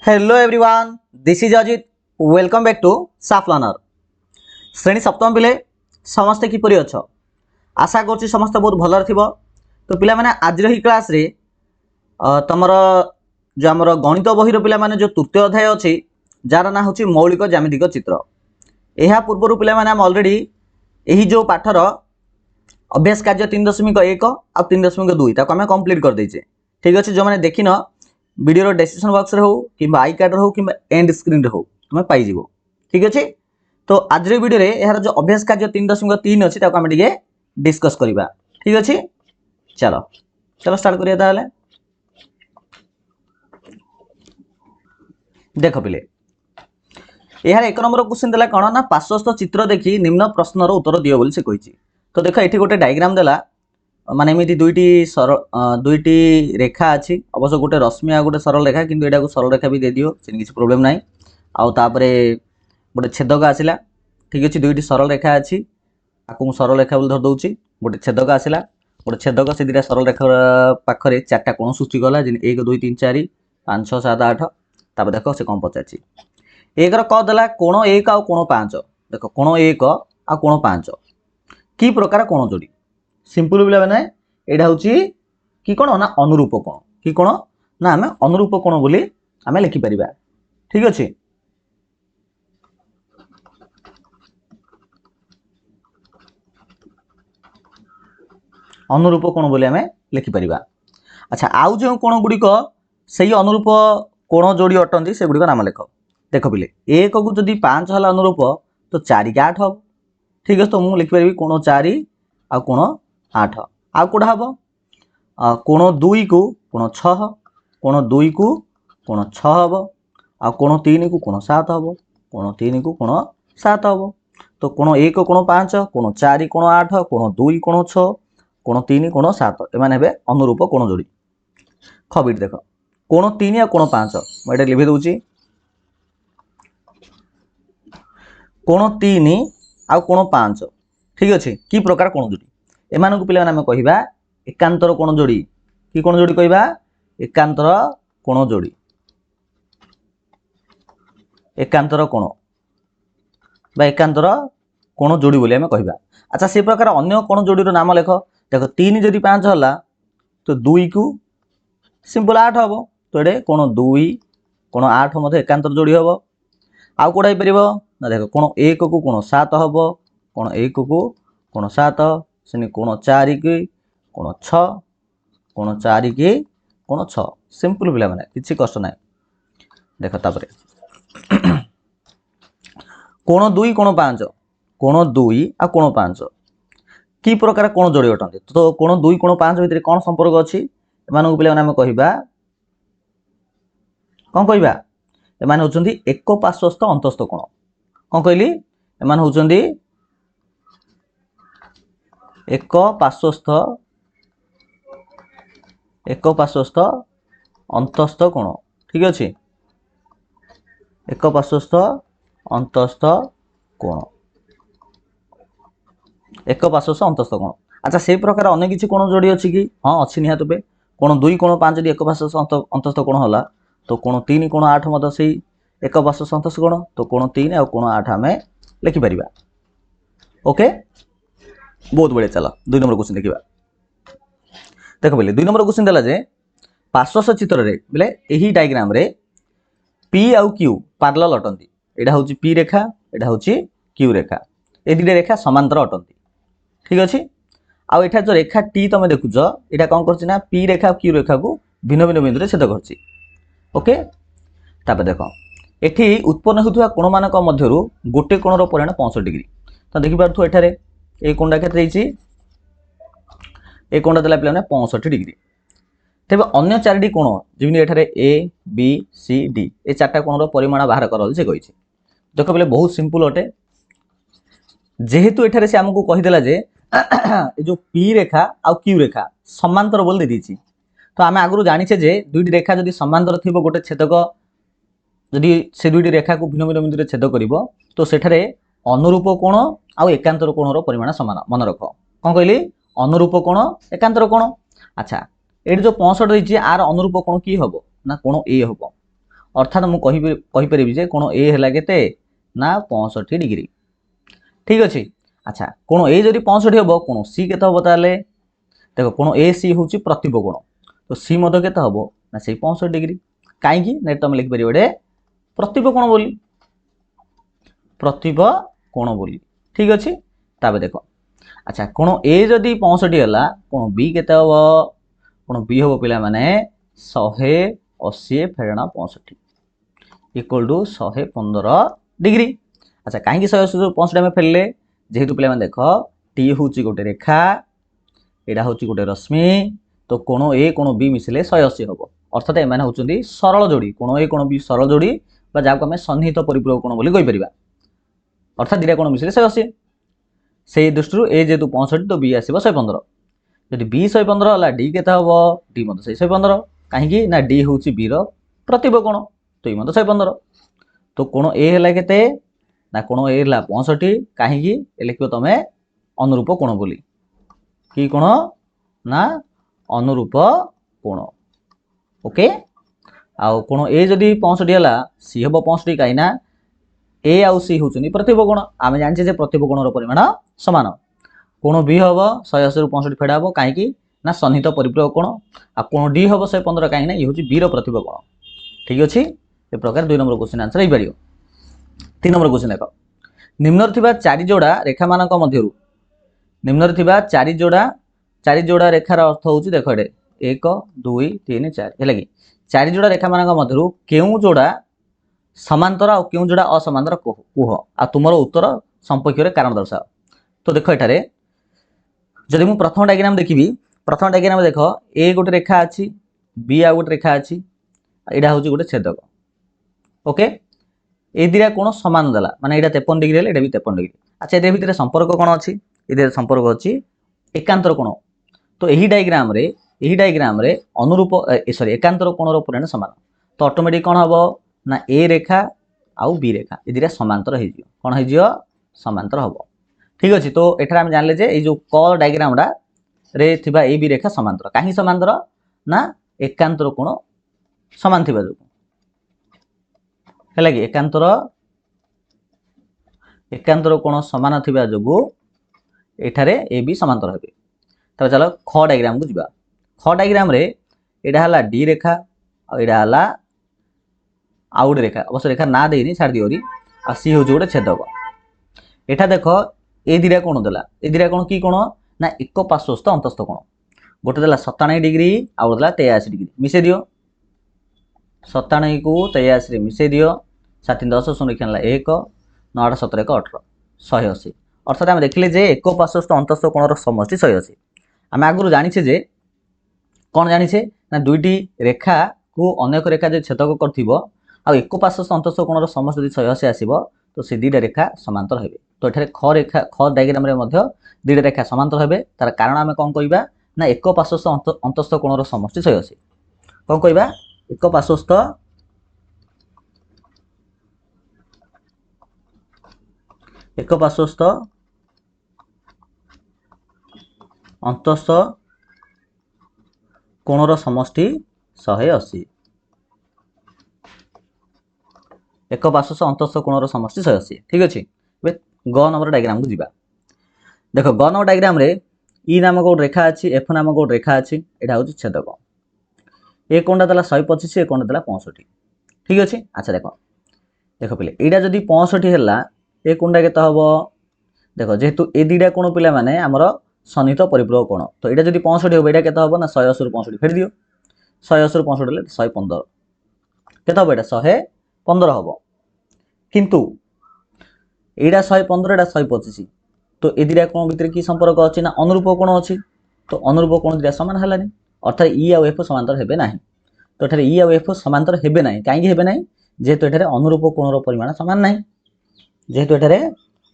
Hello everyone, this is Ajit. Welcome back to SAF learner. श्रेणी सप्तम पिले समस्ते किपरि अछ? आशा करछि समस्त बहुत भलर थिबो। तो पिला माने आज ही क्लास रे तमर जो आमर गणित बहिर पिला माने जो तृतीय अध्याय अछि जार ना होछि मौलिक ज्यामितिक चित्र। एहा पूर्व पिला माने हम ऑलरेडी एही जो पाठर अभ्यास कार्य 3.1 और 3.2 ताको हमें कंप्लीट कर देछे। ठीक अछि, जो माने देखिन वीडियो डिस्क्रिप्शन बॉक्स रे हो कि आई कार्ड रे हो कि एंड स्क्रीन रे हो तुम पाई जीवो। ठीक अछि, तो आज रे वीडियो रे यार जो अभ्यास कार्य 3.3 अछि ताको हम टिके डिस्कस करिबा। ठीक अछि, चलो चलो स्टार्ट करिया ताले। देखो पिले यार एक नंबर क्वेश्चन देला कोन ना पार्श्वस्थ चित्र देखि निम्न प्रश्नर उत्तर दियो बोली से कहिछि। तो देखो एठी गोटे डायग्राम देला माने एमिति दुईटी रेखा अच्छी अवश्य गोटे रश्मि आ गोटे सरल रेखा किंतु एटा को सरल रेखा भी दे दियो से किसी प्रॉब्लम नाही। आउ तापरे गोटे छेदक आसिला। ठीक अछि, दुईटी सरल रेखा अच्छी आकु सरल रेखा बोल धर दउची। गोटे छेदक आसिला, गोटे छेदक से दिटा सरल रेखा पाखरे चारटा कोण सृष्टि कला 1 2 3 4 5 6 7 8। तापर देखो से कोन पचाछि एक र क देला कोण 1 आ कोण 5। देखो कोण 1 आ कोण 5 की प्रकार कोण जोड़ी सिंपल पिला माने एडा होची कि कोन ना अनुरूप कोण कि कोन ना हमें अनुरूप कोण बोली हमें लिखि परिबा। ठीक अछि, अनुरूप कोण बोली हमें लिखि परिबा। अच्छा, आउ जो कोण गुडी को सही अनुरूप कोण जोड़ी अटंती से गुडी को नाम लिखो। देखो पिले 1 को जदी 5 हला अनुरूप तो 4 के 8 हो। ठीक अछि, तो मु लिखि परिबी कोण 4 आ कोण 8। आउ कोडा हबो कोण 2 को कोण 6, कोण 2 को कोण 6 हबो, आ कोण 3 को कोण 7 हबो, कोण 3 को कोण 7 हबो। तो कोण 1 कोण 5, कोण 4 कोण 8, कोण 2 कोण 6, कोण 3 कोण 7 एमाने हेबे अनुरूप कोण जोड़ी। खबिट देखो कोण 3 आ कोण 5 म एटा लिखि दउची। कोण 3 आ कोण 5 ठीक अछि की प्रकार कोण जोड़ी एमानकु पिला नाम कहिबा एकांतर कोण जोड़ी। की कोण जोड़ी कहिबा एकांतर कोण जोड़ी। एकांतर कोण बा एकांतर कोण जोड़ी बोली हमें कहिबा। अच्छा, से प्रकार अन्य कोण जोड़ी रो नाम लेखो। देखो 3 जदि 5 हला तो 2 को सिंपल 8 हबो। तो एडे कोण 2 कोण 8 मध्ये एकांतर जोड़ी हबो। आउ कोडा हे परिबो ना देखो कोण 1 को कोण 7 हबो, कोण 1 को कोण 7 सेनी कोण 4 की कोण 6, कोण 4 की कोण 6 सिंपल पिला माने किछि कष्ट नाही। देखो तापरे कोण 2 कोण 5, कोण 2 आ कोण 5 की प्रकार कोण जोड़ी अटंती। तो कोण 2 कोण 5 भितर कोन संपर्क अछि एमानकु पिला नाम कहिबा कोन कहिबा एमान होचंदी एक पार्श्वस्थ अंतस्थ कोण। कोन कहली एमान होचंदी एक पार्श्वस्थ अंतस्थ कोण। ठीक अछि, एक पार्श्वस्थ अंतस्थ कोण, एक पार्श्वस्थ अंतस्थ कोण। अच्छा, से प्रकार अन्य किछि कोण जोड़ी अछि कि हां अछि निहात पे। कोण 2 कोण 5 जदि एक पार्श्वस्थ अंतस्थ कोण होला तो कोण 3 कोण 8 मत सेही एक पार्श्वस्थ अंतस्थ कोण। तो कोण 3 आ कोण 8 हमें लिखि परिबा। ओके, बहुत बढ़िया। चला 2 नंबर क्वेश्चन देखिबा। देखो बोले 2 नंबर क्वेश्चन देला जे पार्श्वस्थ चित्र रे बोले एही डायग्राम रे P आउ Q पैरेलल अटंती। एडा होची P रेखा, एडा होची Q रेखा। ए दिटे रेखा समांतर अटंती। ठीक अछि, आउ एठा जो रेखा T तमे देखुछ एटा कोन करछि ना P रेखा Q रेखा को भिन्न भिन्न बिंदु रे छेद करछि। ओके, तापर देखो एठी उत्पन्न होतुवा कोण मानक मध्यरु गोटे कोण रो परिमाण 65 डिग्री। तो देखि पारथु एठारे ए कोणटा केते देछि ए कोणटा देला पिलाने 65 डिग्री। तेबे अन्य चारटी कोण जेमिनि एठारे A B C D ए चारटा कोण रो परिमाण बाहर करल से कहिछि। देखो बेले बहुत सिंपल अटे। जेहेतु एठारे से हमकु कहि देला जे ए जो P रेखा आ Q रेखा समांतर बोल दे दिछि। तो आमे आगरु जानिछे जे दुईटी रेखा जदि समांतर थिबो गोटे छेदक जदि से दुईटी रेखा को भिन्न भिन्न बिंदु रे छेद करिवो तो सेठारे अनुरूप कोण आ एकांतर कोण रो परिमाण समान। मन रखो कोन कहली अनुरूप कोण एकांतर कोण। अच्छा, एठी जो 65 रहिछि आर अनुरूप कोण की हबो ना कोण ए हबो। अर्थात मु कहीपरि जे कोण ए है केते ना 65 डिग्री ठीक अच्छे। अच्छा कोण ए जदि 65 हम कोण सी केते हम ताले देखो कोण ए सी हूँ प्रतिब कोण तो सी मध्य केते हम ना से 65 डिग्री कहीं ना तुम लिखिपर गोटे प्रतिब कोण बोली प्रतिब कोण बोली ठीक अच्छे। तापर देख अच्छा कोण ए जदि 65 है कोण बी केते हम कोण बी हम पिला माने 180 फेरणा 65 इक्वल टू 115 डिग्री। अच्छा कहीं 180 65 आम फेरले जेहेतु पिला देख टी हूँ गोटे रेखा यहाँ हूँ गोटे रश्मि तो कोण ए कोण बी मिसिले 180 हम अर्थात एम हूँ सरल जोड़ी कोण ए कोण बी सरल जोड़ी जहाँ को आम सन्निहित परिपूरक कोण बोली कहीपर अर्थात दुटा कोण मिसिले 180 से दृष्टि ए जेहेतु 65 तो बी आसो 115 जदि बी 115 है डी केते हम डी मत 115 कहीं ना डी हूँ बी प्रतिब कोण तो ये 115 तो कोण ए है केते ना कोण ए है 65 कहीं लिख तुम अनुरूप कोण बोली कि कोण ना अनुरूप कोण ओके। आउ कोण ए जदि 65 है सी हम 65 कहीं ना ए आउ सी हूँ प्रतिब कोण आम जाने प्रतिब कोणर परिमाण सामान कोण बी हम 180 रु 65 फेड़ा हम कहीं ना सन्निहित परिपूरक कोण आ कोण डी हम 115 कहीं ये हूँ बी प्रतिब कोण ठीक अच्छे। ए प्रकार 2 नंबर क्वेश्चन आंसर हो पार। 3 नंबर क्वेश्चन देख निम्न थिबा 4 जोड़ा रेखा मानक मध्यरु निम्न थिबा 4 जोड़ा रेखार अर्थ हूँ देख ये 1 2 3 4 है कि 4 जोड़ा रेखा मानक मध्यरु केउ जोड़ा समांतर आ केउ जोड़ा असमांतर कुह आ तुमर उत्तर संपर्क कारण दर्शाओ। तो देख एठारे जदि मु प्रथम डायग्राम देखिबी प्रथम डायग्राम देख ए गोटे रेखा अच्छी बी आ गोटे रेखा अच्छी यहाँ हूँ गोटे छेदक ओके ए दिरा कोण समान देला माने यहाँ 53 डिग्री है भी 53 डिग्री। अच्छा ये भितर संपर्क कौन अच्छी ये संपर्क अच्छी एकांतर कोण तो यही डायग्राम रे अनुरूप सॉरी एकांतर कोणर परिमाण समान तो ऑटोमेटिक कौन हम ना ए रेखा आउ बी रेखा ये दिरा समांतर हो कौन हो समांतर हम ठीक अच्छे। तो एठार आम जानले जे जो क डायग्राम रे थिबा ए बी रेखा समांतर कहीं समांतर ना एकांतर कोण समान थिबा जो है कि एकांतर कोण समान थिबा जोगु एठारे ए बी समांतर हेबे। तब चलो ख डायग्राम को जिबा ख डायग्राम रे एडा हला डी रेखा और एडा हला आउ गोटे रेखा अवश्य रेखा ना देनी छाड़ दियोरी आ सी हूँ गोटे छेदक एठा देख ए दिरा कोण देला ए दिरा कोण की कोण ना एक पार्श्वस्थ अंतस्थ कोण गोटे देला 97 डिग्री आउ देला 83 डिग्री मिसे दियो 97 को 83 मिसे दियो 7 10 0 लिखा 1 9 8 17 1 18 180 अर्थात आम देखिले जे एक पार्श्वस्थ अंतस्थ कोणर समष्टि 180 आम आगुरी जानिछे जे कौन जानिछे ना दुईटी रेखा को अनेक रेखा जो छेदक करथिबो आ एक पार्श्वस्थ अंतस्थ कोणर समष्टि यदि 180 आसीबो तो से दुईटा रेखा समांतर हेबे। तो एठारे ख डायग्राम रे मध्य दुईटा रेखा समांतर हेबे तार कारण आम कौन कहबा ना एक पार्श्वस्थ अंतस्थ कोणर समष्टि 180 कौन कहबा एक पार्श्वस्थ अंतस्थ कोणर समष्टि 180 एक पार्श्वस्थ अंतस्थ कोणर समष्टि 180 ठीक अच्छे। ग नंबर डायग्राम को जीवा देख ग नंबर डायग्राम रे ई नामक गोटे रेखा अच्छी एफ नामक गोटे रेखा अच्छी यहाँ हूँ छेदक ए कोणटा देला 125 ए कोणटा देला 65 ठीक अच्छे। अच्छा देख पिले यहाँ जदि 65 है ए कोणटा केते हम देख जेहेतु ए दुटा कोण पिला माने आमर सन्निहित परिपूरक कोण तो यहाँ जदि 65 हम यहाँ केते हम ना 180 रु 65 फेर दियो 180 रु 65 हेले 115 केते हम यहाँ 115 हम किंतु एटा 115 एटा 125 तो ए दिरा कोण भितर की संपर्क अच्छी ना अनुरूप कोण अच्छी तो अनुरूप कोण दिरा समान हलानी अर्थात ई आ एफ समांतर हेबे नाही तो एठारे ई आ एफ समांतर हेबे नाही काहे हेबे नाही जेहेतु एठारे अनुरूप कोणर परिमाण समान नाही जेहेतु एठारे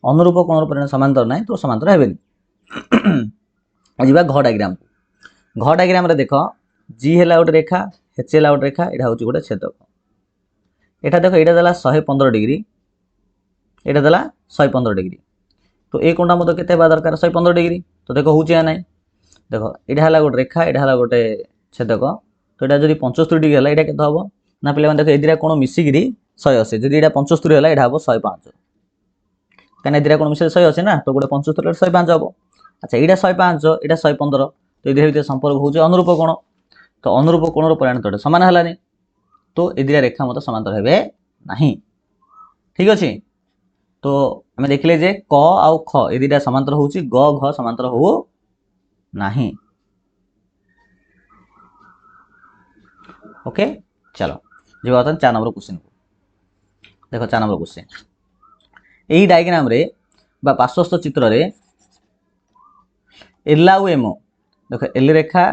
अनुरूप कोणर परिमाण समांतर नाही तो समांतर हेबेनी। जिबा घ डायग्राम रे देख जी हैला गोटे रेखा एच हैला गोटे रेखा एटा होची गोटे छेदक एटा देख एटा देला 115 डिग्री एटा देला 115 डिग्री तो ए कोणटा मत केते हेबा दरकार 115 डिग्री तो देख होची या नाही देख एटा हैला गोटे रेखा एटा हैला गोटे छेदक तो एटा जदि 75 डिग्री हैला एटा केते हबो ना पे देख ए कौन मिसिकी 180 जब यहाँ 75 है यहाँ हम 105 कहीं ए कौन मिसे 180 ना तो गोटे 75 105 हम। अच्छा यहाँ 105 यहाँ 115 तो ये भितर संपर्क हूँ अनुरूप कोण तो अनुरूप कोणर परिणाम सामान है तो ए रेखा मत समांतर हे ना ठीक अच्छे। तो आम देखिले जे क आउ ख ए दुटा समांतर हूँ ग घ समांतर हो नहीं। ओके चलो जी बर्तमान 4 नंबर क्वेश्चन को देखो 4 नंबर क्वेश्चन यही डायग्राम रे बा पार्श्वस्थ चित्र रे एल आउ एम देख एल रेखा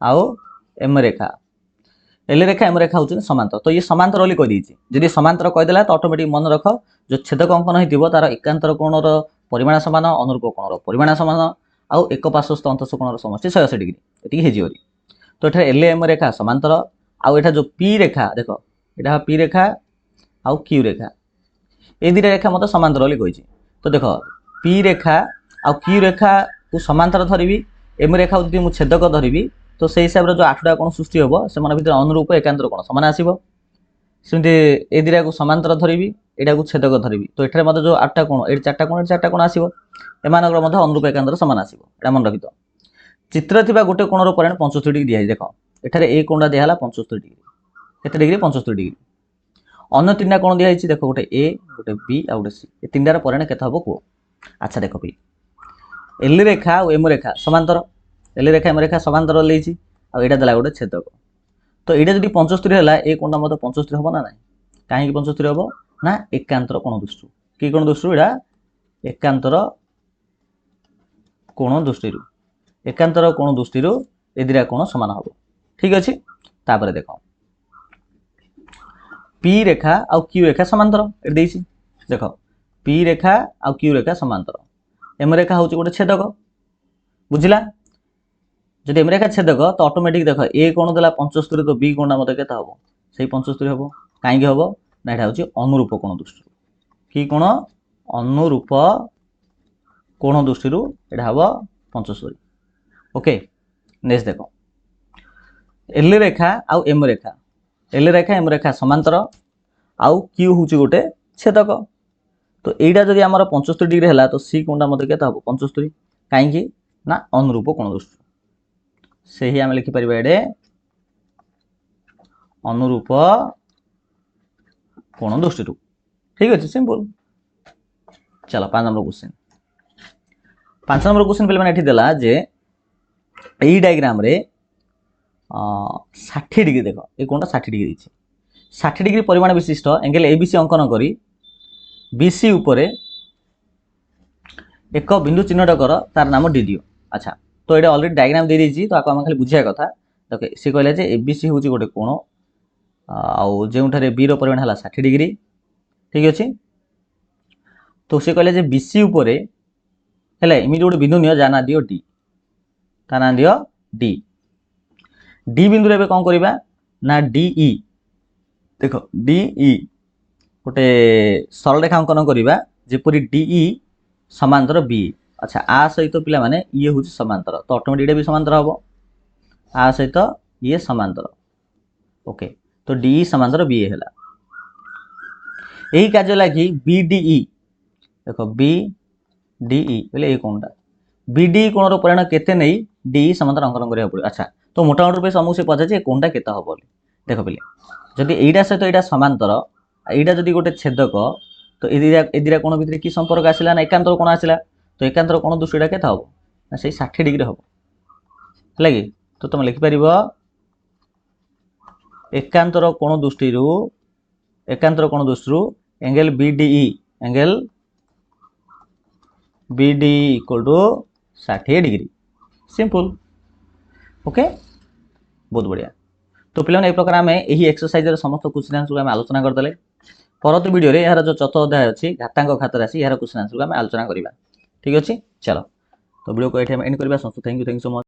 आउ एम रेखा एल रेखा एम रेखा हूँ समांतर तो ये समांतर बोली कही जदि समांतर कहीदेला तो ऑटोमेटिक मन रख जो छेदक अंकन हो तार एकांतर कोणर परिमाण सामान अनुरूप कोणर परिमाण सामान आउ एक पार्श्वस्थ अंतस्थ कोणर समष्टि 180 डिग्री ये हो। तो ये एल एम रेखा समांतर आउ एटा जो पी रेखा देख यहाँ पी रेखा आउ क्यू रेखा ये दुटा रेखा मत समांतर बोली कही। तो देख पी रेखा आउ क्यू रेखा को समांतर धरबी एम रेखा जो मुझे छेदक धरबी तो से हिसाब से जो 8टा कोण सृष्टि हम से भर अनुरूप एकांतर कोण सामान आसो सेमती ए दुटा को समांतर धरबी यहाँ को छेदक धरबी तो ये मत जो 8टा कोण ये 4टा कोण 4टा कोण आसो एम अनुरूप एकांतर सामान आसो मन रखी। चित्र थी गोटे कोणर परिमाण 75 डिग्री दिखाई देख एठारे ए कोणटा दिहला 75 डिग्री केते डिग्री 75 डिग्री अन्य 3टा कोण दिखाई देख गोटे ए गोटे बी आ गोटे सी ये 3टार परिमाण केते हबो को। अच्छा देख भी एल रेखा और एम रेखा समांतर एल रेखा एम रेखा समांतर लेछि आ एटा देला गोटे छेदक तो एटा जदि 75 हैला ए कोणटा मत 75 हबो ना नाही काहे कि 75 हबो ना एकांतर कोण दृष्टि कि कोण दृष्टि एटा एकांतर कोण दृष्टि एकांतर कोण दृष्टि ए दुटा कोण समान हबो ठीक अछि। तापर देख पी रेखा आ क्यू रेखा समांतर ए देछि देख पी रेखा आ क्यू रेखा समांतर एम रेखा हूँ गोटे छेदक बुझला जब एम रेखा छेदक तो ऑटोमेटिक देख ए कोण देला 75 तो बी कोणटा मत केते हबो से 75 हबो काहे हबो ना एटा हूँ अनुरूप कोण दृष्टि कि कोण अनुरूप कोण दृष्टि एटा हबो 75। ओके नेक्स्ट देख एल रेखा आउ एम रेखा समांतर आउ क्यू हूँ गोटे छेदक तो यहीटा जब आम 75 डिग्री है तो सी कोणटा मत के 75 कहीं ना अनुरूप कोण दृष्टि से ही आम लिखिपर ये अनुरूप कोण दृष्टि ठीक अच्छे सिंपल। चलो 5 नंबर क्वेश्चन 5 नंबर क्वेश्चन पे मैंने देला जे यही डायग्राम रे 60 डिग्री देख ये कोणटा 60 डिग्री 60 डिग्री परिमाण विशिष्ट एंगल एबीसी अंकन करी बीसी उपरे एक बिंदु चिन्हट कर तार नाम डीडीओ। अच्छा तो ये ऑलरेडी डायग्राम दे देछि तो आको खाली बुझिया कथा ओके सी कहले जे एबीसी हूँ गोटे कोण आउ जोठारे बी रो परिमाण है 60 डिग्री ठीक अच्छे। तो सी कहले जे बीसी उपरे है एमती गोटे बिंदु नियो जा ना दियो डी ता ना दियो डी डी बिंदु रे कौन करवा ना डीई देख डीई गोटे सरल रेखा अंकन करवा जेपरी डीई समांतर बी। अच्छा आ सहित पिला माने ये हूँ समांतर तो ऑटोमेटिक भी समांतर हम आ सहित ये समांतर ओके तो डीई समांतर बी है यही कार्य लगी बीडीई देख बीडीई बोले ये कौनटा बीडीई कोणर परिमाण केते नहीं डीई समांतर अंकन करिया पड़े। अच्छा तो मोटामोटी रूप समूह से पचारे कोणटा केते हम देख पे जदि एटा सहित एटा समांतर एटा जदि गोटे छेदक तो ए दुटा कोण भितर कि संपर्क आसला ना एकांतर कोण आसला तो एकांतर कोण दृष्टिटा केते हम ना से 60 डिग्री हम है कि तो तुम लिखिपर एकांतर कोण दृष्टि angle BDE equal to 60 degree simple. Okay बहुत बढ़िया। तो पे प्रकार आम यही एक्सरसाइज समस्त क्वेश्चन आंसर आम आलोचना करदे परवर्त वीडियो यार जो चतुर्थ अध्याय अच्छी घातांक खातर राशि यार क्वेश्चन आंसर आम आलोचना करवा ठीक अच्छे। चलो तो वीडियो को ये एंड करवा। Thank you so much.